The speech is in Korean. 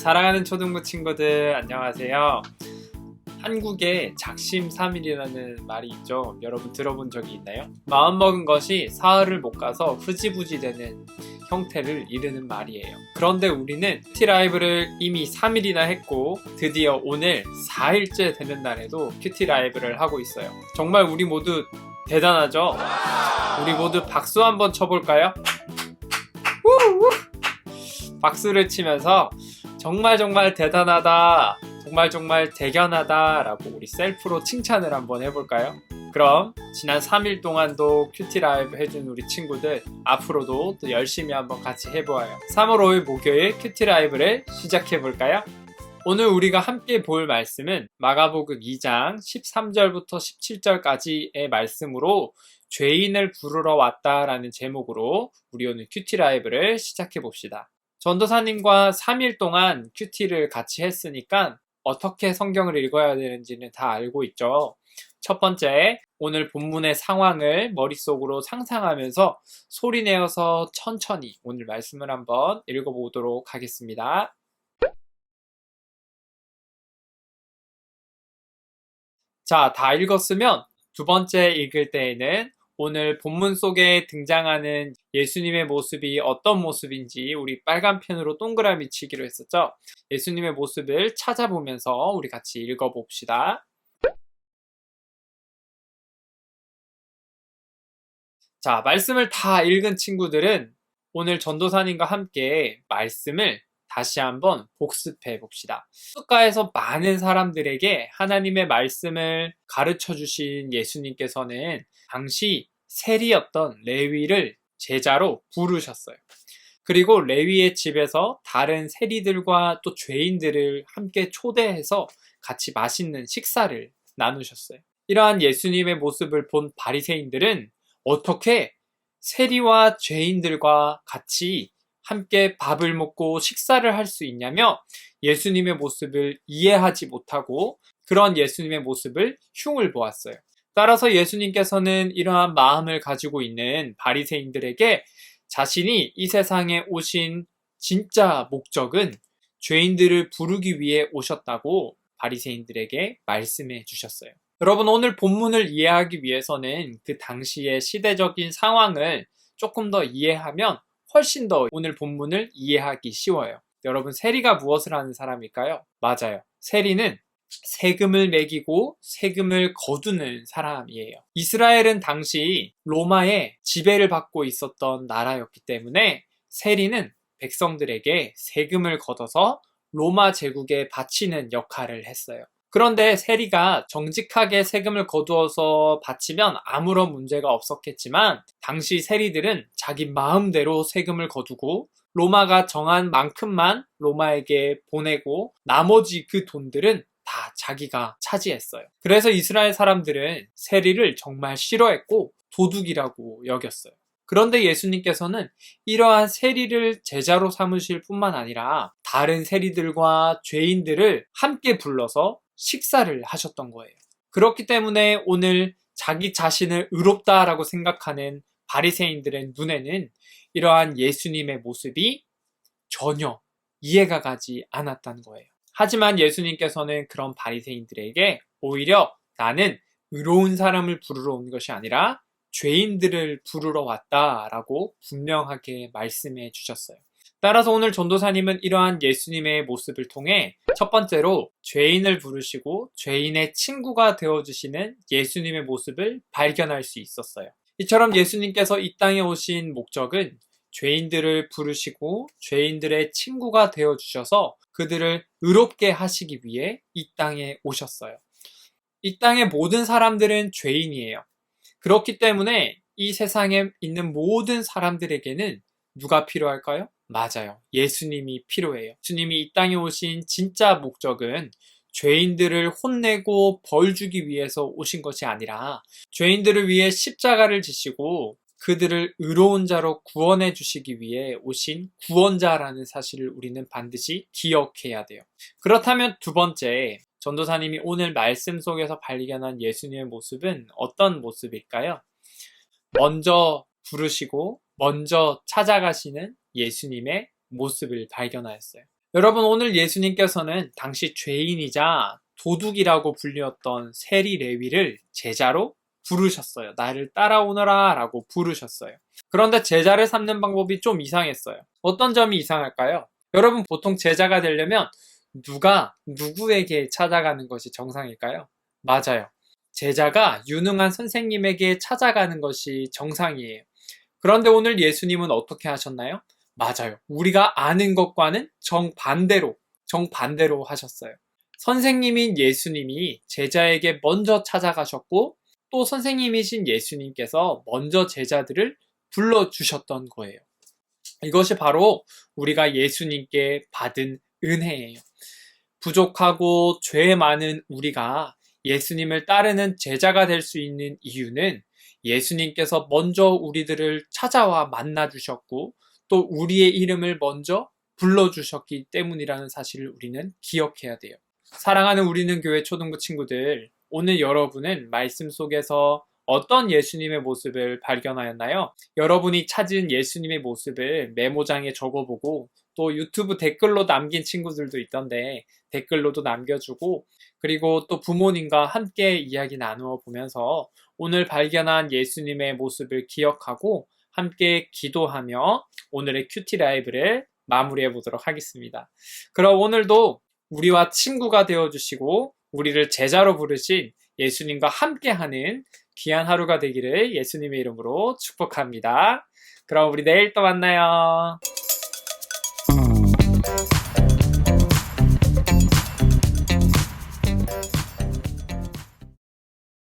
사랑하는 초등부 친구들 안녕하세요. 한국에 작심삼일이라는 말이 있죠. 여러분 들어본 적이 있나요? 마음먹은 것이 사흘을 못 가서 흐지부지 되는 형태를 이르는 말이에요. 그런데 우리는 큐티 라이브를 이미 3일이나 했고 드디어 오늘 4일째 되는 날에도 큐티 라이브를 하고 있어요. 정말 우리 모두 대단하죠? 우리 모두 박수 한번 쳐볼까요? 박수를 치면서 정말 대단하다, 정말 대견하다 라고 우리 셀프로 칭찬을 한번 해볼까요? 그럼 지난 3일 동안도 큐티 라이브 해준 우리 친구들 앞으로도 또 열심히 한번 같이 해보아요. 3월 5일 목요일 큐티 라이브를 시작해볼까요? 오늘 우리가 함께 볼 말씀은 마가복음 2장 13절부터 17절까지의 말씀으로 죄인을 부르러 왔다라는 제목으로 우리 오늘 큐티 라이브를 시작해봅시다. 전도사님과 3일 동안 큐티를 같이 했으니까 어떻게 성경을 읽어야 되는지는 다 알고 있죠. 첫 번째, 오늘 본문의 상황을 머릿속으로 상상하면서 소리내어서 천천히 오늘 말씀을 한번 읽어보도록 하겠습니다. 자, 다 읽었으면 두 번째 읽을 때에는 오늘 본문 속에 등장하는 예수님의 모습이 어떤 모습인지 우리 빨간 펜으로 동그라미 치기로 했었죠. 예수님의 모습을 찾아보면서 우리 같이 읽어봅시다. 자, 말씀을 다 읽은 친구들은 오늘 전도사님과 함께 말씀을 다시 한번 복습해 봅시다. 국가에서 많은 사람들에게 하나님의 말씀을 가르쳐 주신 예수님께서는 당시 세리였던 레위를 제자로 부르셨어요. 그리고 레위의 집에서 다른 세리들과 또 죄인들을 함께 초대해서 같이 맛있는 식사를 나누셨어요. 이러한 예수님의 모습을 본 바리새인들은 어떻게 세리와 죄인들과 같이 함께 밥을 먹고 식사를 할 수 있냐며 예수님의 모습을 이해하지 못하고 그런 예수님의 모습을 흉을 보았어요. 따라서 예수님께서는 이러한 마음을 가지고 있는 바리새인들에게 자신이 이 세상에 오신 진짜 목적은 죄인들을 부르기 위해 오셨다고 바리새인들에게 말씀해 주셨어요. 여러분, 오늘 본문을 이해하기 위해서는 그 당시의 시대적인 상황을 조금 더 이해하면 훨씬 더 오늘 본문을 이해하기 쉬워요. 여러분, 세리가 무엇을 하는 사람일까요? 맞아요. 세리는 세금을 매기고 세금을 거두는 사람이에요. 이스라엘은 당시 로마의 지배를 받고 있었던 나라였기 때문에 세리는 백성들에게 세금을 걷어서 로마 제국에 바치는 역할을 했어요. 그런데 세리가 정직하게 세금을 거두어서 바치면 아무런 문제가 없었겠지만 당시 세리들은 자기 마음대로 세금을 거두고 로마가 정한 만큼만 로마에게 보내고 나머지 그 돈들은 다 자기가 차지했어요. 그래서 이스라엘 사람들은 세리를 정말 싫어했고 도둑이라고 여겼어요. 그런데 예수님께서는 이러한 세리를 제자로 삼으실 뿐만 아니라 다른 세리들과 죄인들을 함께 불러서 식사를 하셨던 거예요. 그렇기 때문에 오늘 자기 자신을 의롭다라고 생각하는 바리새인들의 눈에는 이러한 예수님의 모습이 전혀 이해가 가지 않았다는 거예요. 하지만 예수님께서는 그런 바리새인들에게 오히려 나는 의로운 사람을 부르러 온 것이 아니라 죄인들을 부르러 왔다라고 분명하게 말씀해 주셨어요. 따라서 오늘 전도사님은 이러한 예수님의 모습을 통해 첫 번째로 죄인을 부르시고 죄인의 친구가 되어주시는 예수님의 모습을 발견할 수 있었어요. 이처럼 예수님께서 이 땅에 오신 목적은 죄인들을 부르시고 죄인들의 친구가 되어주셔서 그들을 의롭게 하시기 위해 이 땅에 오셨어요. 이 땅의 모든 사람들은 죄인이에요. 그렇기 때문에 이 세상에 있는 모든 사람들에게는 누가 필요할까요? 맞아요. 예수님이 필요해요. 예수님이 이 땅에 오신 진짜 목적은 죄인들을 혼내고 벌 주기 위해서 오신 것이 아니라 죄인들을 위해 십자가를 지시고 그들을 의로운 자로 구원해 주시기 위해 오신 구원자라는 사실을 우리는 반드시 기억해야 돼요. 그렇다면 두 번째, 전도사님이 오늘 말씀 속에서 발견한 예수님의 모습은 어떤 모습일까요? 먼저 부르시고 먼저 찾아가시는 예수님의 모습을 발견하였어요. 여러분, 오늘 예수님께서는 당시 죄인이자 도둑이라고 불렸던 세리 레위를 제자로 부르셨어요. 나를 따라오너라 라고 부르셨어요. 그런데 제자를 삼는 방법이 좀 이상했어요. 어떤 점이 이상할까요? 여러분, 보통 제자가 되려면 누가 누구에게 찾아가는 것이 정상일까요? 맞아요. 제자가 유능한 선생님에게 찾아가는 것이 정상이에요. 그런데 오늘 예수님은 어떻게 하셨나요? 맞아요. 우리가 아는 것과는 정반대로 하셨어요. 선생님인 예수님이 제자에게 먼저 찾아가셨고, 또 선생님이신 예수님께서 먼저 제자들을 불러주셨던 거예요. 이것이 바로 우리가 예수님께 받은 은혜예요. 부족하고 죄 많은 우리가 예수님을 따르는 제자가 될 수 있는 이유는 예수님께서 먼저 우리들을 찾아와 만나주셨고, 또 우리의 이름을 먼저 불러주셨기 때문이라는 사실을 우리는 기억해야 돼요. 사랑하는 우리는 교회 초등부 친구들, 오늘 여러분은 말씀 속에서 어떤 예수님의 모습을 발견하였나요? 여러분이 찾은 예수님의 모습을 메모장에 적어보고, 또 유튜브 댓글로 남긴 친구들도 있던데 댓글로도 남겨주고, 그리고 또 부모님과 함께 이야기 나누어 보면서 오늘 발견한 예수님의 모습을 기억하고 함께 기도하며 오늘의 큐티 라이브를 마무리해 보도록 하겠습니다. 그럼 오늘도 우리와 친구가 되어주시고 우리를 제자로 부르신 예수님과 함께하는 귀한 하루가 되기를 예수님의 이름으로 축복합니다. 그럼 우리 내일 또 만나요.